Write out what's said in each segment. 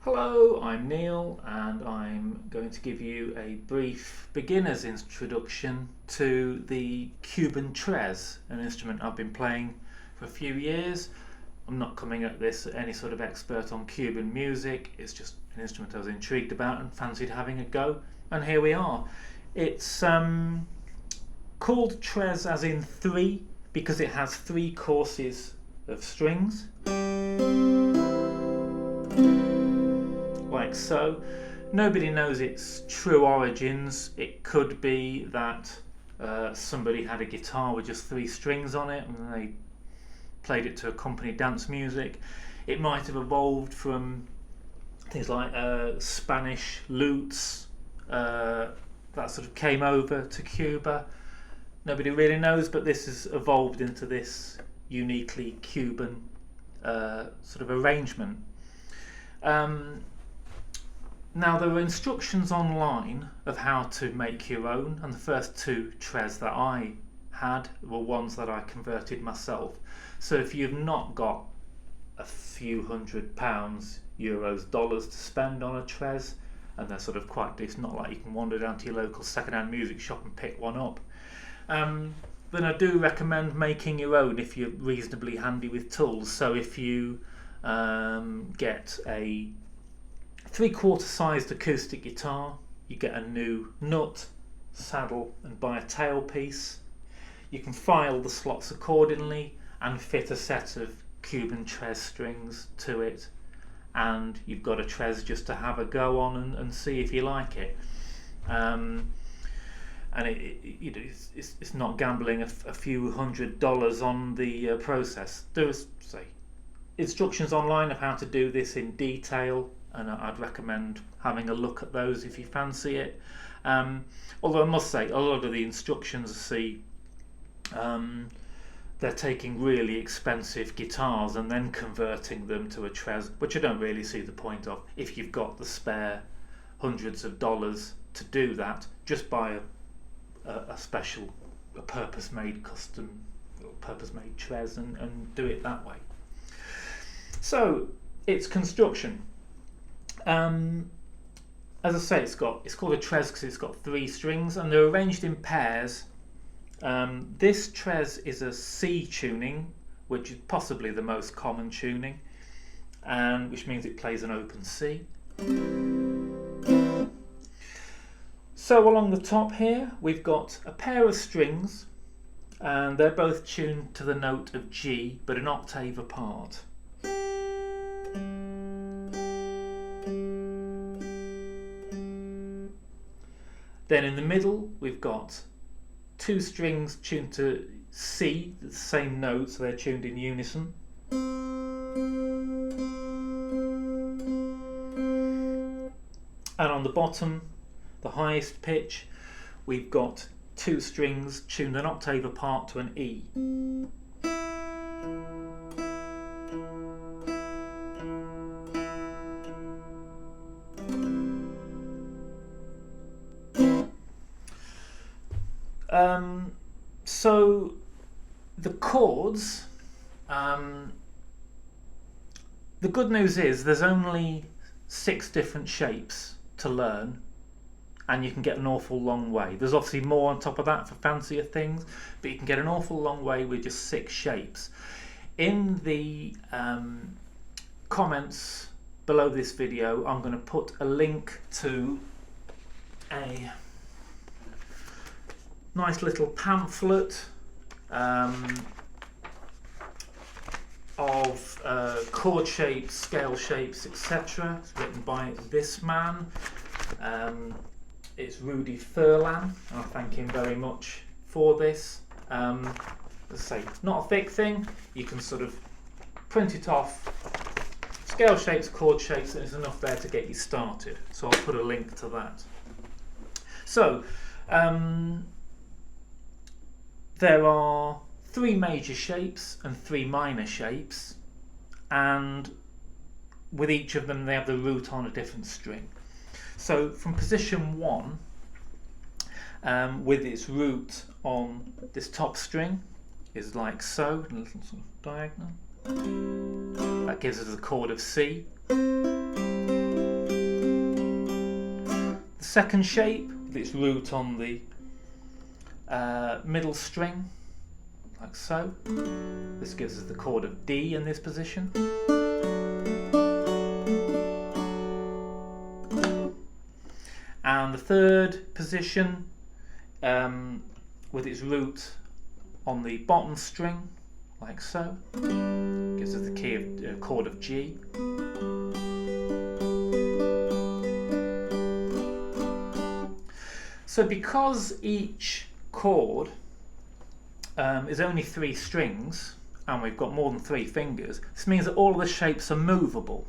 Hello, I'm Neil and I'm going to give you a brief beginner's introduction to the Cuban Tres, an instrument I've been playing for a few years. I'm not coming at this any sort of expert on Cuban music, it's just an instrument I was intrigued about and fancied having a go, and here we are. It's called Tres as in three because it has three courses of strings. Like so. Nobody knows its true origins. It could be that somebody had a guitar with just three strings on it and they played it to accompany dance music. It might have evolved from things like Spanish lutes that sort of came over to Cuba. Nobody really knows, but this has evolved into this uniquely Cuban sort of arrangement. Now there are instructions online of how to make your own, and the first two Tres that I had were ones that I converted myself. So if you've not got a few £100, euros, dollars to spend on a Tres, and they're sort of quite decent, not like you can wander down to your local second-hand music shop and pick one up, then I do recommend making your own if you're reasonably handy with tools. So if you get a 3/4 sized acoustic guitar, you get a new nut, saddle and buy a tailpiece. You can file the slots accordingly and fit a set of Cuban Tres strings to it, and you've got a Tres just to have a go on and see if you like it. And it's not gambling a few $100s on the process. There is instructions online of how to do this in detail, and I'd recommend having a look at those if you fancy it. Although I must say, a lot of the instructions I see, they're taking really expensive guitars and then converting them to a Tres, which I don't really see the point of. If you've got the spare hundreds of dollars to do that, just buy a special, a purpose-made custom, purpose-made Tres and do it that way. So its construction. As I say, it's called a Tres because it's got three strings and they're arranged in pairs. This Tres is a C tuning, which is possibly the most common tuning, and which means it plays an open C. So along the top here we've got a pair of strings, and they're both tuned to the note of G but an octave apart. Then in the middle we've got two strings tuned to C, the same note, so they're tuned in unison. And on the bottom, the highest pitch, we've got two strings tuned an octave apart to an E. So the chords, the good news is there's only 6 different shapes to learn, and you can get an awful long way. There's obviously more on top of that for fancier things, but you can get an awful long way with just 6 shapes. In the comments below this video, I'm going to put a link to a nice little pamphlet of chord shapes, scale shapes, etc. It's written by this man. It's Rudy Furlan, and I thank him very much for this. As I say, not a thick thing. You can sort of print it off. Scale shapes, chord shapes, and there's enough there to get you started. So I'll put a link to that. So there are 3 major shapes and 3 minor shapes, and with each of them they have the root on a different string. So from position 1, with its root on this top string, is like so, a little sort of diagonal. That gives us a chord of C. second shape with its root on the middle string, like so. This gives us the chord of D in this position. And the third position with its root on the bottom string, like so, gives us the key of chord of G. So because each chord is only 3 strings and we've got more than 3 fingers, this means that all of the shapes are movable.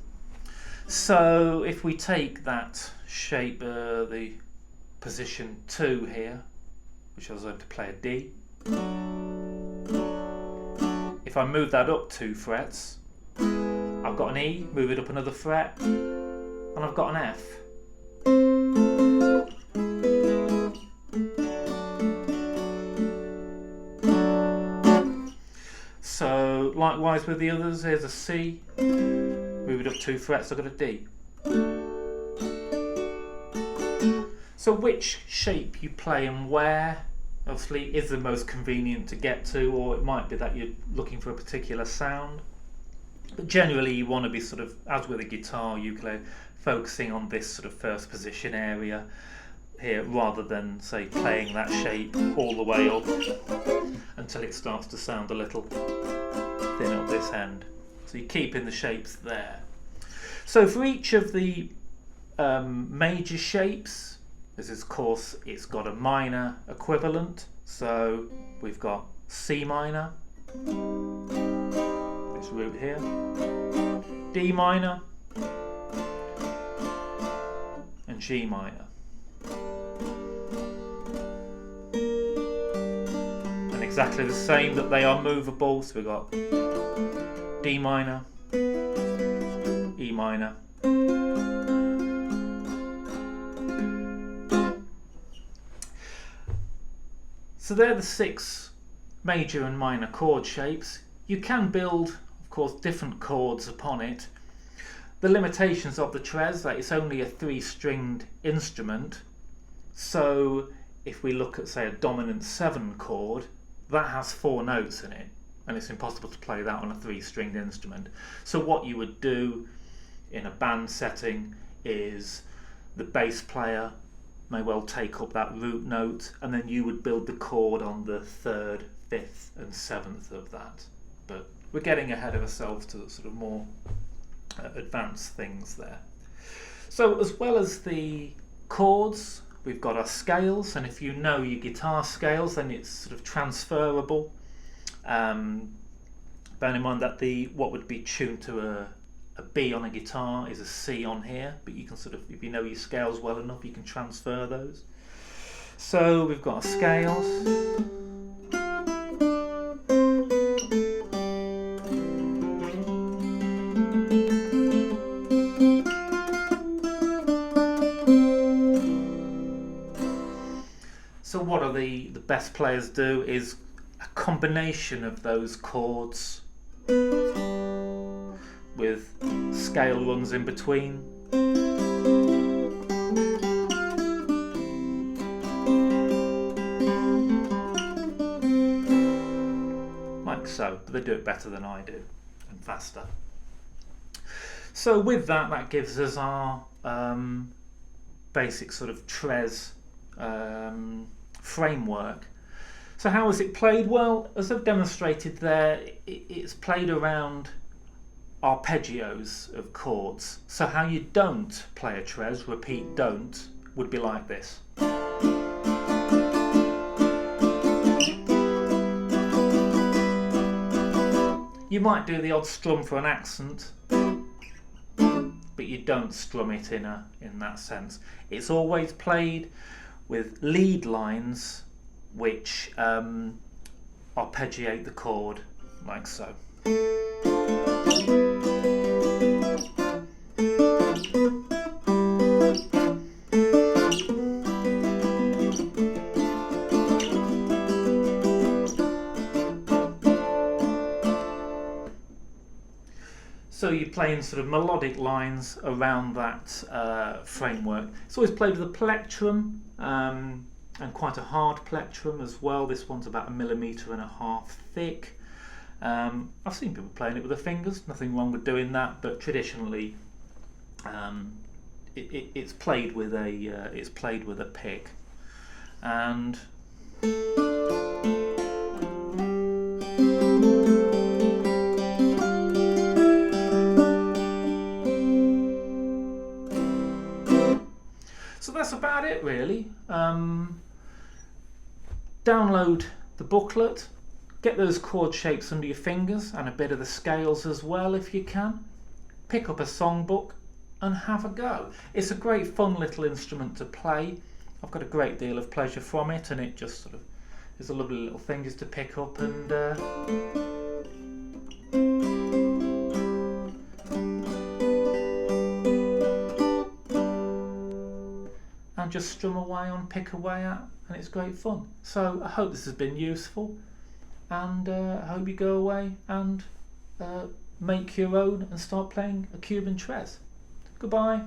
So if we take that shape, the position 2 here, which I was able to play a D, if I move that up 2 frets, I've got an E, move it up another fret, and I've got an F. So likewise with the others, here's a C, move it up 2 frets, I've got a D. So which shape you play and where obviously is the most convenient to get to, or it might be that you're looking for a particular sound. But generally you want to be sort of, as with a guitar, ukulele, focusing on this sort of first position area here, rather than say playing that shape all the way up until it starts to sound a little thin at this end. So you're keeping the shapes there. So for each of the major shapes, this is, of course, it's got a minor equivalent. So we've got C minor, this root here, D minor, and G minor. And exactly the same, that they are movable. So we've got D minor, E minor, so they're the 6 major and minor chord shapes. You can build, of course, different chords upon it. The limitations of the Tres, that it's only a 3-stringed instrument. So if we look at, say, a dominant 7 chord, that has 4 notes in it, and it's impossible to play that on a 3-stringed instrument. So what you would do in a band setting is the bass player may well take up that root note, and then you would build the chord on the 3rd, 5th and 7th of that. But we're getting ahead of ourselves to sort of more advanced things there. So as well as the chords, we've got our scales, and if you know your guitar scales, then it's sort of transferable. Bearing in mind that what would be tuned to a B on a guitar is a C on here, but you can sort of, if you know your scales well enough, you can transfer those. So we've got our scales. So what are the best players do is a combination of those chords with scale runs in between. Like so, but they do it better than I do, and faster. So with that, that gives us our basic sort of Tres framework. So how is it played? Well, as I've demonstrated there, it's played around arpeggios of chords. So how you don't play a Tres, repeat don't, would be like this. You might do the odd strum for an accent, but you don't strum it in that sense. It's always played with lead lines which arpeggiate the chord like so. So you playing sort of melodic lines around that framework. It's always played with a plectrum, and quite a hard plectrum as well. This one's about 1.5 millimeters thick. I've seen people playing it with their fingers, nothing wrong with doing that, but traditionally it's played with a pick. And so that's about it really. Download the booklet, get those chord shapes under your fingers and a bit of the scales as well if you can. Pick up a songbook and have a go. It's a great fun little instrument to play. I've got a great deal of pleasure from it, and it just sort of is a lovely little thing just to pick up and just strum away on, pick away at, and it's great fun. So I hope this has been useful, and I hope you go away and make your own and start playing a Cuban Tres. Goodbye.